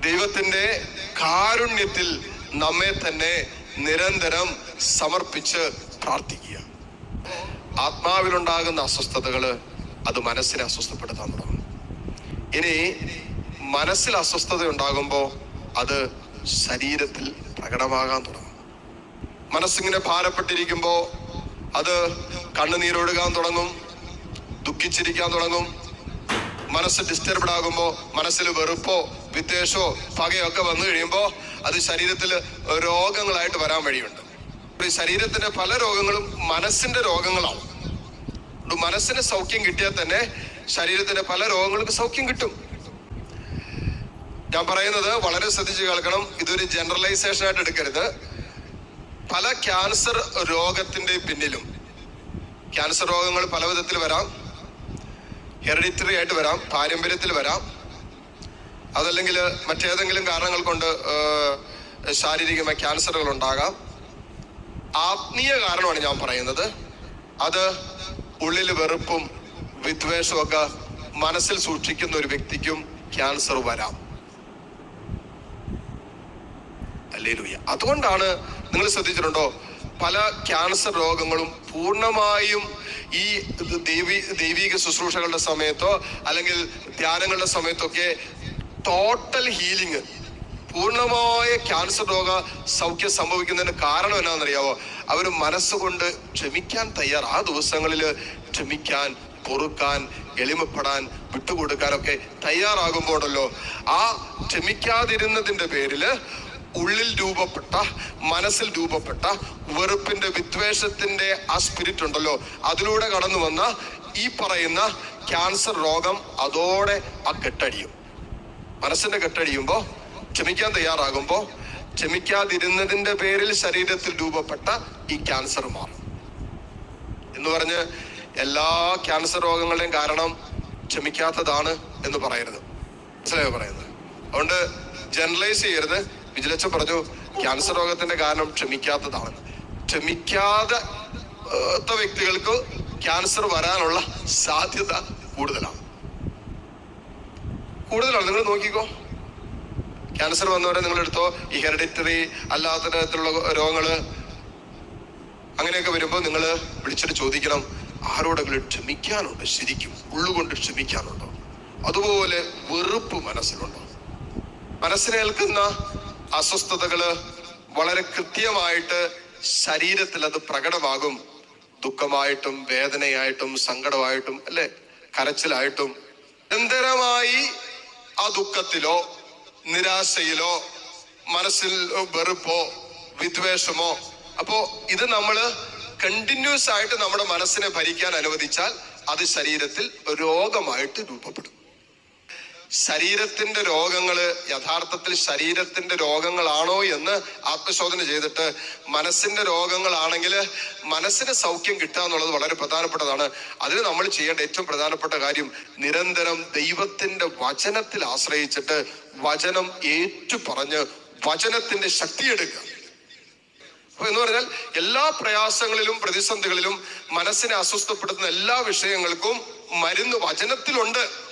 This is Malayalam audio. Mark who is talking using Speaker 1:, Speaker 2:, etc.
Speaker 1: ദൈവത്തിന്റെ കാരുണ്യത്തിൽ നമ്മെ തന്നെ നിരന്തരം സമർപ്പിച്ച് പ്രാർത്ഥിക്കുക. ആത്മാവിലുണ്ടാകുന്ന അസ്വസ്ഥതകള് അത് മനസ്സിനെ അസ്വസ്ഥപ്പെടുത്താൻ തുടങ്ങും. ഇനി മനസ്സിൽ അസ്വസ്ഥത ഉണ്ടാകുമ്പോൾ അത് ശരീരത്തിൽ പ്രകടമാകാൻ തുടങ്ങും. മനസ്സിങ്ങനെ ഭാരപ്പെട്ടിരിക്കുമ്പോ അത് കണ്ണുനീരൊഴുകാൻ തുടങ്ങും, ദുഃഖിച്ചിരിക്കാൻ തുടങ്ങും. മനസ്സ് ഡിസ്റ്റർബ്ഡ് ആകുമ്പോൾ മനസ്സിൽ വെറുപ്പോ വിദ്വേഷമോ പകയൊക്കെ വന്നു കഴിയുമ്പോൾ അത് ശരീരത്തിൽ രോഗങ്ങളായിട്ട് വരാൻ വഴിയുണ്ട്. ശരീരത്തിന്റെ പല രോഗങ്ങളും മനസ്സിന്റെ രോഗങ്ങളാണ്. മനസ്സിന് സൗഖ്യം കിട്ടിയാൽ തന്നെ ശരീരത്തിന്റെ പല രോഗങ്ങൾക്ക് സൗഖ്യം കിട്ടും. ഞാൻ പറയുന്നത് വളരെ ശ്രദ്ധിച്ച് കേൾക്കണം. ഇതൊരു ജനറലൈസേഷൻ ആയിട്ട് എടുക്കരുത്. പല ക്യാൻസർ രോഗത്തിന്റെ പിന്നിലും, ക്യാൻസർ രോഗങ്ങൾ പല വിധത്തിൽ വരാം. ഹെറിഡിറ്ററി ആയിട്ട് വരാം, പാരമ്പര്യത്തിൽ വരാം, അതല്ലെങ്കിൽ മറ്റേതെങ്കിലും കാരണങ്ങൾ കൊണ്ട് ശാരീരികമായ ക്യാൻസറുകൾ ഉണ്ടാകാം. ആത്മീയ കാരണമാണ് ഞാൻ പറയുന്നത്. അത് ഉള്ളിൽ വെറുപ്പും വിദ്വേഷവും ഒക്കെ മനസ്സിൽ സൂക്ഷിക്കുന്ന ഒരു വ്യക്തിക്കും ക്യാൻസർ വരാം. ഹല്ലേലൂയ. അതുകൊണ്ടാണ് നിങ്ങൾ ശ്രദ്ധിച്ചിട്ടുണ്ടോ, പല ക്യാൻസർ രോഗങ്ങളും പൂർണ്ണമായും ഈ ദൈവിക ശുശ്രൂഷകളുടെ സമയത്തോ അല്ലെങ്കിൽ ധ്യാനങ്ങളുടെ സമയത്തൊക്കെ ടോട്ടൽ ഹീലിംഗ്, പൂർണ്ണമായ ക്യാൻസർ രോഗ സൗഖ്യം സംഭവിക്കുന്നതിന് കാരണം എന്നാണെന്നറിയാവോ? അവർ മനസ്സുകൊണ്ട് ക്ഷമിക്കാൻ തയ്യാർ. ആ ദിവസങ്ങളിൽ ക്ഷമിക്കാൻ, പൊറുക്കാൻ, എളിമപ്പെടാൻ, വിട്ടുകൊടുക്കാനൊക്കെ തയ്യാറാകുമ്പോഴല്ലോ ആ ക്ഷമിക്കാതിരുന്നതിന്റെ പേരില് ഉള്ളിൽ രൂപപ്പെട്ട, മനസ്സിൽ രൂപപ്പെട്ട വെറുപ്പിന്റെ, വിദ്വേഷത്തിന്റെ ആ സ്പിരിറ്റ് ഉണ്ടല്ലോ, അതിലൂടെ കടന്നു വന്ന ഈ പറയുന്ന ക്യാൻസർ രോഗം അതോടെ ആ കെട്ടടിയും. മനസ്സിന്റെ കെട്ടടിയുമ്പോ, ക്ഷമിക്കാൻ തയ്യാറാകുമ്പോ, ക്ഷമിക്കാതിരുന്നതിന്റെ പേരിൽ ശരീരത്തിൽ രൂപപ്പെട്ട ഈ ക്യാൻസർ മാറും. എന്ന് പറഞ്ഞ് എല്ലാ ക്യാൻസർ രോഗങ്ങളുടെയും കാരണം ക്ഷമിക്കാത്തതാണ് എന്ന് പറയരുത്. മനസ്സിലായോ പറയുന്നത്? അതുകൊണ്ട് ജനറലൈസ് ചെയ്യരുത്. വിജിലച്ച പറഞ്ഞു ക്യാൻസർ രോഗത്തിന്റെ കാരണം ക്ഷമിക്കാത്തതാണ്. ക്ഷമിക്കാത്ത വ്യക്തികൾക്ക് ക്യാൻസർ വരാനുള്ള സാധ്യത കൂടുതലാണ്. നിങ്ങൾ നോക്കിക്കോ, ക്യാൻസർ വന്നവരെ നിങ്ങൾ എടുത്തോ. ഈ ഹെറിഡിറ്ററി അല്ലാത്ത തരത്തിലുള്ള രോഗങ്ങള് അങ്ങനെയൊക്കെ വരുമ്പോൾ നിങ്ങൾ വിളിച്ചിട്ട് ചോദിക്കണം, ആരോടെങ്കിലും ക്ഷമിക്കാനുണ്ടോ? ശരിക്കും ഉള്ളുകൊണ്ട് ക്ഷമിക്കാനുണ്ടോ? അതുപോലെ വെറുപ്പ് മനസ്സിലുണ്ടോ? മനസ്സിനേൽക്കുന്ന അസ്വസ്ഥതകള് വളരെ കൃത്യമായിട്ട് ശരീരത്തിൽ അത് പ്രകടമാകും. ദുഃഖമായിട്ടും വേദനയായിട്ടും സങ്കടമായിട്ടും അല്ലെ, കരച്ചിലായിട്ടും. നിരന്തരമായി ആ ദുഃഖത്തിലോ നിരാശയിലോ മനസ്സിൽ വെറുപ്പോ വിദ്വേഷമോ, അപ്പോ ഇത് നമ്മള് കണ്ടിന്യൂസ് ആയിട്ട് നമ്മുടെ മനസ്സിനെ ഭരിക്കാൻ അനുവദിച്ചാൽ അത് ശരീരത്തിൽ രോഗമായിട്ട് രൂപപ്പെടും. ശരീരത്തിന്റെ രോഗങ്ങള് യഥാർത്ഥത്തിൽ ശരീരത്തിന്റെ രോഗങ്ങളാണോ എന്ന് ആത്മശോധന ചെയ്തിട്ട് മനസ്സിന്റെ രോഗങ്ങളാണെങ്കിൽ മനസ്സിന് സൗഖ്യം കിട്ടുക എന്നുള്ളത് വളരെ പ്രധാനപ്പെട്ടതാണ്. അതിന് നമ്മൾ ചെയ്യേണ്ട ഏറ്റവും പ്രധാനപ്പെട്ട കാര്യം നിരന്തരം ദൈവത്തിന്റെ വചനത്തിൽ ആശ്രയിച്ചിട്ട് വചനം ഏറ്റുപറഞ്ഞ് വചനത്തിന്റെ ശക്തിയെടുക്കുക. എന്ന് പറഞ്ഞാൽ എല്ലാ പ്രയാസങ്ങളിലും പ്രതിസന്ധികളിലും മനസ്സിനെ അസ്വസ്ഥപ്പെടുത്തുന്ന എല്ലാ വിഷയങ്ങൾക്കും മരുന്ന് വചനത്തിലുണ്ട്.